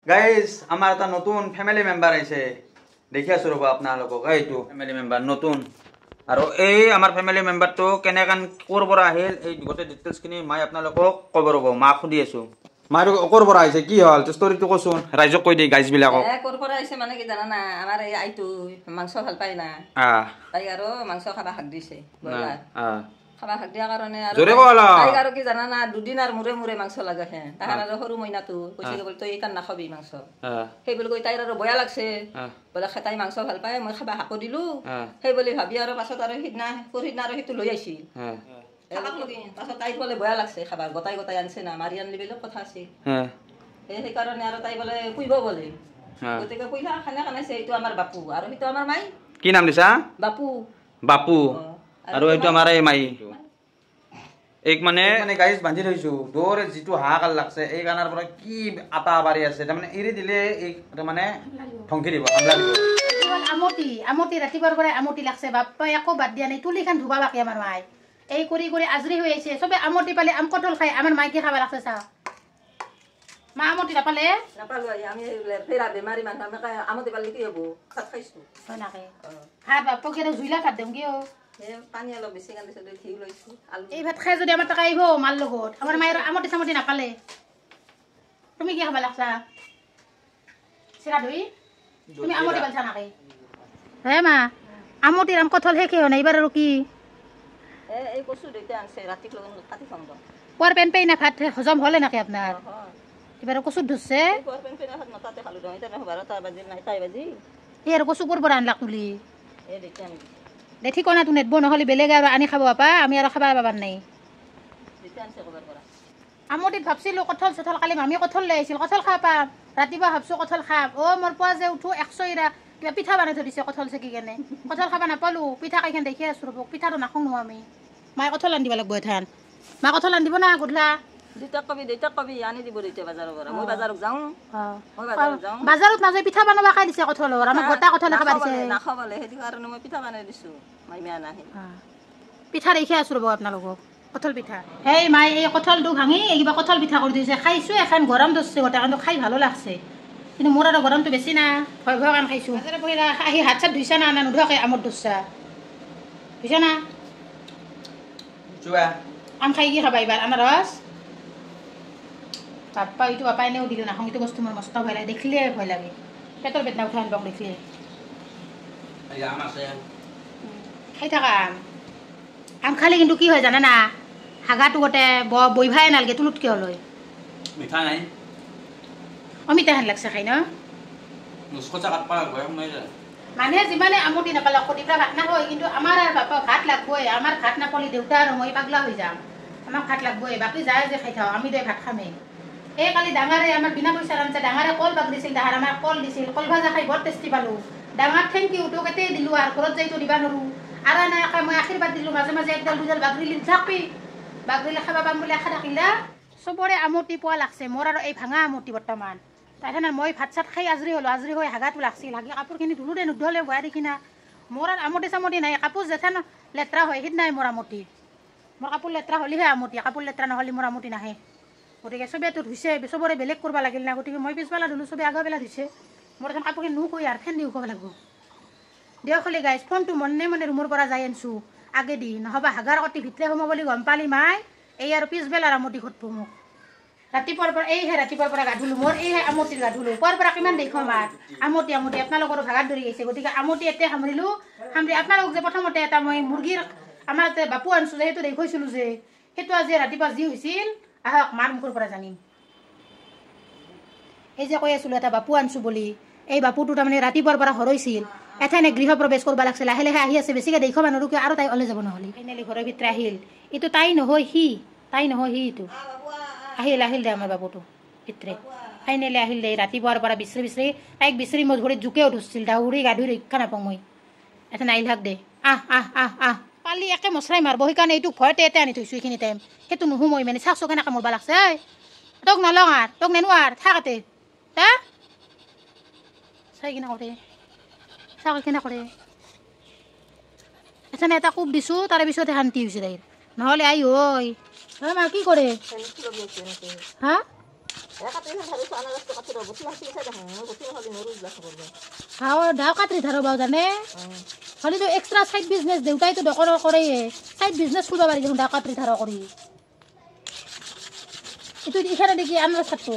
guys আমাৰ এটা নতুন ফেমিলি মেম্বাৰ আহিছে দেখি আছো ৰ'ব আপোনালোকক এইটো ফেমিলি মেম্বাৰ নতুন আৰু এই আমাৰ ফেমিলি মেম্বাৰটো কেনেকৈ ক'ৰ পৰা আহিল এই গোটেই ডিটেইলছখিনি মই আপোনালোকক ক'ব ৰ'ব মাক সুধি আছো মাৰ ক'ৰ পৰা আহিছে কি হ'ল ষ্টৰিটো কচোন ৰাইজক কৈ দেই গাইজবিলাকক ক'ৰ পৰা আহিছে মানে কি জানা না আমাৰ এই আইটো মাংস ভাল পায় না তাই আৰু মাংস খাবা হাক দিছে খাবা হাক দিয়াৰ কাৰণে তাইক আৰু কি জানা না দুদিন আৰু মূৰে মূৰে মাংস লাগে হে তাহান আৰু সৰু মইনাটো কৈছে কি তই এইকান নাখাবি মাংস সেই বুলি কৈ তাইৰ আৰু বেয়া লাগছে বোলে তাই মাংস ভাল পায় মই খাবা হাকো দিলো সেই বুলি ভাবি আৰু পাছত আৰু সিদিনা আৰু সেইটো লৈ আহিছিল পাছত তাইক বোলে বেয়া লাগছে খাবাৰ গোটাই গোটাই আনছে না মাৰি আনলি বেলেগ কথা আছে সেইকাৰণে আৰু তাই বোলে পুহিব বোলে গতিকে পুহিলা খানা খানাইছে এইটো আমাৰ বাপু আৰু সেইটো আমাৰ মাই কি নাম দিছা বাপু বাপু আৰু এইটো আমাৰ এই মাই এক মানে গাইজ বান্ধি থৈছো দৌৰে যিটো হাহাকাৰ লাগছে এই গানৰ পৰা কি আটা বাঢ়ি আছে তাৰমানে এৰি দিলে এই মানে ঠংকি দিব আমতি আমতি ৰাতিপুৱাৰ পৰাই আমতি লাগছে বাপ্পাই একো বাদ দিয়া নাই তুলিখান ধুবা বাকী আমাৰ মাই এই কৰি কৰি আজৰি হৈ আহিছে চবে আমতি পালে আম কটল খাই আমাৰ মাইকে খাব লাগছে চা মা আমতি নাপালে নাপালো আমি ফেৰা বেমাৰী মানুহ আমি আমতি পালে কি হ'ব ভাত খাইছো হয় নাকে ভাত বাপ্পাকে জুইলা ভাত দিম কিয় পানী অলপ বেছি কান্দিছে ঘিউ লৈছো এই ভাত খাই যদি আমাৰ টকা আহিব মাৰ লগত আমাৰ মায়েৰ আমতি চামতি নাপালে তুমি কি খাবা লাগছা চিৰা দৈ তুমি আমতি পালছা নাকে হে মা আমতিৰ আম কঁঠাল শেষে হোৱা নাই এইবাৰ আৰু কি এই কচু দুইটা আনছে ৰাতি কাটি খাম দ পুৱাৰ পেন পেইনা ভাত হজম হ'লে নাকে আপোনাৰ এবাৰ কচু ধুছে পুৱাৰ পেন পেইনা ভাত নটাতে খালো দ এতিয়া 12টা বাজিল নাই 4 বাজি এই আৰু কচু ক'ৰ পৰা আনলাক তুলি এই দুইটা আনি দে ঠিকনাটো নেটব নহ'লে বেলেগে আৰু আনি খাব পাপা আমি আৰু খাব পাবাৰ নাই দুইটা আনছে ক'ৰবাৰ পৰা আমতিত ভাবছিলো কঁঠাল চঠাল কালি মামী কঁঠাল লৈ আহিছিল কঁঠাল খাব পাম ৰাতিপুৱা ভাবছো কঁঠাল খাম মোৰ পুৱা যে উঠো 100 ইৰা কিবা পিঠা বনাই থৈ দিছে কঁঠাল চেকি কেনে কঁঠাল খাব নাপালো পিঠা কাইখান দেখি আছো ৰ'ব পিঠাটো নাখাওঁ নো আমি মায়ে কঁঠাল আনি দিব লাগিব এঠান মা কঁঠাল আনি দিব না গধূলা দুইটা কবি আনি দিব দুইটা বাজাৰৰ পৰা মই বাজাৰত যাওঁ বাজাৰত নাযায় পিঠা বনাব খাই দিছে কঁঠালৰ আমাক গোটা কঁঠাল খাব দিছে নাখাবলে সেইটো কাৰণে মই পিঠা বনাই দিছো মাইমা নাহি পিঠা দেখি আছো ৰ'ব আপোনালোকক কঁঠাল পিঠা সেই মায়ে এই কঁঠালটো ভাঙি কিবা কঁঠাল পিঠা কৰি দিছে খাইছো এখন গৰম ধৰিছে গোটা কিন্তু খাই ভালো লাগছে কিন্তু মোৰ আৰু গৰমটো বেছি না ভয় ভয় কাম খাইছো আহি হাত চাত ধুইছা না নোধোৱাকে আমত ধৰছা ধুইছা না আম খাই কি খাবা এইবাৰ আনাৰস বাপ্পা এইটো বাপা এনেও দিলে নাখাওঁ এইটো বস্তু মোৰ মস্ত ভয় লাগে দেখিলে ভয় লাগে পেটৰ বেদনা উঠাই আনিব দেখিলে খাই থাকা আম খালে কিন্তু কি হয় জানা না হাগাটো গোটে বইভাই নালাগে তুলুতকৈ হ'লৈ মিঠা নাই অমিতা হেন লাগছে খাই ন মানুহে যিমানে আমতি নাপালে সদিপৰা ভাত নাখায় কিন্তু আমাৰ আৰু বাপা ভাত লাগবই আমাৰ ভাত নাপালে দেউতা আৰু মই পাগলা হৈ যাম আমাক ভাত লাগবই বাকী যায় যে খাই থাওঁ আমি দে ভাত খামেই এই কালি ডাঙৰে আমাৰ বিনা পইচাৰ আনছে ডাঙৰে কল বাগ দিছিল তাহাৰ আমাৰ কল দিছিল কল ভাজা খাই বৰ টেষ্টি পালোঁ ডাঙৰ থেংক ইউ তোক এতেই দিলোঁ আৰু ঘৰত যাইতো দিবা নোৱাৰোঁ আৰু নাই মই আশীৰ্বাদ দিলোঁ মাজে মাজে একডাল দুডাল বাগৰিলি থাকবি বাগৰিলে খাবা পাম বুলি আশা থাকিলা চবৰে আমতি পোৱা লাগছে মোৰ আৰু এই ভাঙা আমতি বৰ্তমান তাৰমানে মই ভাত চাত খাই আজৰি হ'লোঁ আজৰি হৈ হাগাটো লাগছিল হাগি কাপোৰখিনি ধুলোঁ দে নুধুলে বেয়া দেখি না মোৰ আৰু আমতি চামতি নাই কাপোৰ যেথান লেতেৰা হয় সিদিনাই মোৰ আমতি মোৰ কাপোৰ লেতেৰা হ'লেহে আমতি কাপোৰ লেতেৰা নহ'লে মোৰ আমতি নাহে গতিকে চবেতো ধুইছে চবৰে বেলেগ কৰিব লাগিল না গতিকে মই পিছবেলা ধুলোঁ চবে আগৰবেলা ধুইছে মোৰ এখন কাপোৰখিনি নুকৈ আৰু ফেন দি শুকাব লাগিব দিয়ক হ'লে গাইজ ফোনটো মনে মনে ৰুমৰ পৰা যাই আনিছোঁ আগেদি নহ'বা হাগাৰ কটি ভিতৰে সোমাব বুলি গম পালি মাই এই আৰু পিছবেলাৰ আমতি ঘটব মোক ৰাতিপুৱাৰ পৰা এইহে ৰাতিপুৱাৰ পৰা গা ধুলোঁ মোৰ এইহে আমতিৰ গা ধুলোঁ পুৱাৰ পৰা কিমান দেখোঁ মাত আমতি আমতি আপোনালোকৰো ভাগাত ধৰি আহিছে গতিকে আমতি এতিয়া সামৰিলোঁ সামৰি আপোনালোক যে প্ৰথমতে এটা মই মুৰ্গীৰ আমাৰ বাপু আনিছোঁ যে সেইটো দেখুৱাইছিলোঁ যে সেইটো আজি ৰাতিপুৱা যি হৈছিল আহক মাৰ মুখৰ পৰা জানিম এই যে কৈ আছিলোঁ এটা বাপু আনিছোঁ বুলি এই বাপুটো তাৰমানে ৰাতিপুৱাৰ পৰা হৰৈছিল এঠাইনে গৃহ প্ৰৱেশ কৰিব লাগিছিল লাহে লাহে আহি আছে বেছিকৈ দেখিব মানুহকে আৰু তাই ওলাই যাব নহ'লে ফাইনেলি ঘৰৰ ভিতৰে আহিল এইটো তাই নহয় সি এইটো আহিল দে আমাৰ বাপুটো ভিতৰে ফাইনেলি আহিল দে ৰাতিপুৱাৰ পৰা বিচাৰি তাইক বিচাৰি মই ঘৰত জোকেও ধৰিছিল দাউৰি গা ধুই ৰক্ষা নাপাওঁ মই এঠাইনে আহিল হাক দে আহ পালি একে মচৰাই মাৰিব সেইকাৰণে এইটো ভয়তে এতে আনি থৈছোঁ এইখিনি টাইম সেইটো নুহো মই মানে চাকচো কেনেকৈ মৰবা লাগছে তোক নলওঁ আৰু তোক নেনো আৰু থাকতে হা চাই কিনে কৰে চাক কেনে কৰে এঠাইনে এটা কোব দিছোঁ তাৰে পিছতে শান্তি হৈছে তাইৰ নহ'লে আই ঐ মা কি কৰে হা ঢাও কাটৰি ধাৰো বাৰু জানে খালি তো এক্সট্ৰা সাইড বিজনেস দেউতাই তো দোকান কৰে সাইড বিজনেস খুলবা পাৰি দেখোন ঢাও কাটৰি ধাৰো কৰি এটো এখানে দেখি আমৰা ছাত্ৰ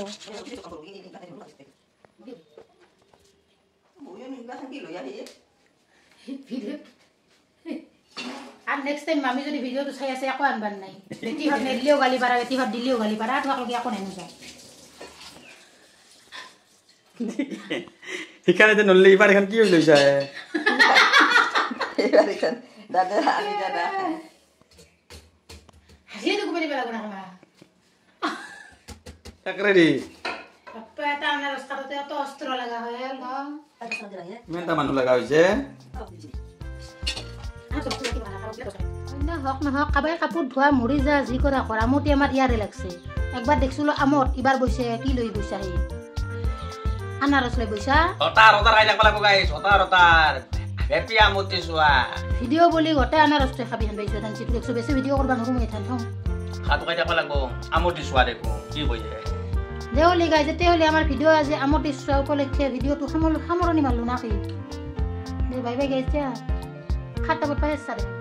আৰ নেক্সট টাইম আমি যদি ভিডিওটো চাই আছে একো আনবাৰ নাই বেটি হত নেলিও গালি পাৰা বেটি হত দিলিও গালি পাৰা তোমাক একো নাই নযায় এখানে যে নল্লি এবার এখান কি হইল যায় এবার এখান দাদা আমি দাদা হাসিয়ে তো কুমারি বেলা কোনা কামা টাকরেডি আপা এটা না রাস্তাতে তো অস্ত্র লাগা হয় ন মেনটা মানু লাগা হইছে না হক না হক কাবাই কাপড় ধোয়া মৰি যা যি কৰা কৰা মোটি আমাৰ ইয়াৰে লাগছে একবাৰ দেখছিলো আমত ইবাৰ বইছে কি লৈ বইছা হে আনাৰস লৈ বইছা ওতাৰ খাই লাগবা লাগবো গাইস ওতাৰ হ্যাপি আমতি সুয়া ভিডিও বলি গটে আনাৰস খাবি হান বাইছো ধান চিপি দেখছো বেছি ভিডিও কৰবা নৰো মই থান থম খাতো খাই লাগবা লাগবো আমতি সুয়া দেখো কি বইছে দেওলি গাই যেতে হলে আমাৰ ভিডিও আজি আমতি সুৱা উপলক্ষে ভিডিওটো সামৰণি মাৰলো না কি বাই বাই গাইছা খাটা বট পাই আছে